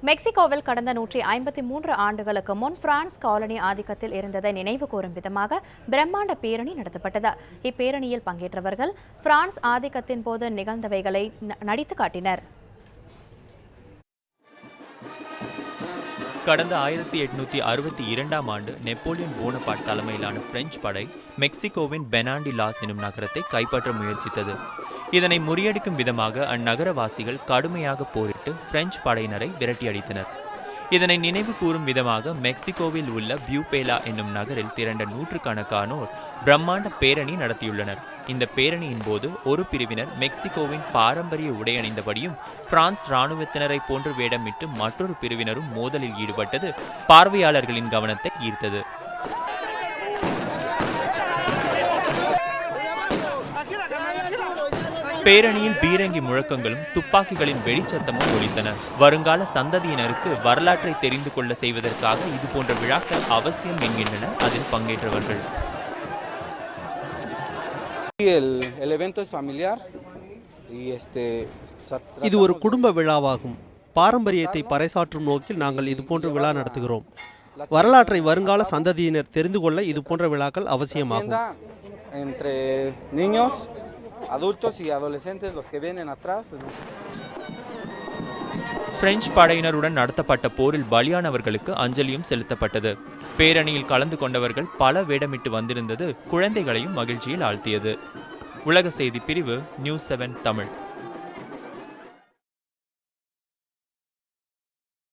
மெக்சிகோவில் கடந்த 153 ஆண்டுகளுக்கு முன் பிரான்ஸ் காலனி ஆதிக்கத்தில் இருந்ததை நினைவு கூறும் விதமாக பிரம்மாண்ட பேரணி நடத்தப்பட்டது. இப்பேரணியில் பங்கேற்றவர்கள் பிரான்ஸ் ஆதிக்கத்தின் போது நிகழ்ந்தவைகளை நடித்து காட்டினர். கடந்த 1862ஆம் ஆண்டு நெப்போலியன் போனபார்ட் தலைமையிலான பிரெஞ்சு படை மெக்சிகோவின் பெனாண்டி லாஸ் எனும் நகரத்தை கைப்பற்ற முயற்சித்தது. இதனை முறியடிக்கும் விதமாக அந்நகரவாசிகள் கடுமையாக போரிட்டு பிரெஞ்சு படையினரை விரட்டியடித்தனர். இதனை நினைவு கூறும் விதமாக மெக்சிகோவில் உள்ள பியூபேலா என்னும் நகரில் திரண்ட நூற்றுக்கணக்கானோர் பிரம்மாண்ட பேரணி நடத்தியுள்ளனர். இந்த பேரணியின் போது ஒரு பிரிவினர் மெக்சிகோவின் பாரம்பரிய உடை அணிந்தபடியும் பிரான்ஸ் இராணுவத்தினரை போன்று வேடமிட்டு மற்றொரு பிரிவினரும் மோதலில் ஈடுபட்டது பார்வையாளர்களின் கவனத்தை ஈர்த்தது. பேரணியில் பீரங்கி முழக்கங்களும் துப்பாக்கிகளின் வெடிச்சத்தமும் ஒலித்தன. வருங்கால சந்ததியினருக்கு வரலாற்றை தெரிந்து கொள்ள செய்வதற்காக இதுபோன்ற விழாக்கள் அவசியம் என்கின்றனர் அதில் பங்கேற்றவர்கள். இது ஒரு குடும்ப விழாவாகும். பாரம்பரியத்தை பறைசாற்றும் நோக்கில் நாங்கள் இதுபோன்ற விழா நடத்துகிறோம். வரலாற்றை வருங்கால சந்ததியினர் தெரிந்து கொள்ள இதுபோன்ற விழாக்கள் அவசியமாகும். பிரெஞ்சு படையினருடன் நடத்தப்பட்ட போரில் பலியானவர்களுக்கு அஞ்சலியும் செலுத்தப்பட்டது. பேரணியில் கலந்து கொண்டவர்கள் பல வேடமிட்டு வந்திருந்தது குழந்தைகளையும் மகிழ்ச்சியில் ஆழ்த்தியது. உலக செய்தி பிரிவு நியூஸ் 7 தமிழ்.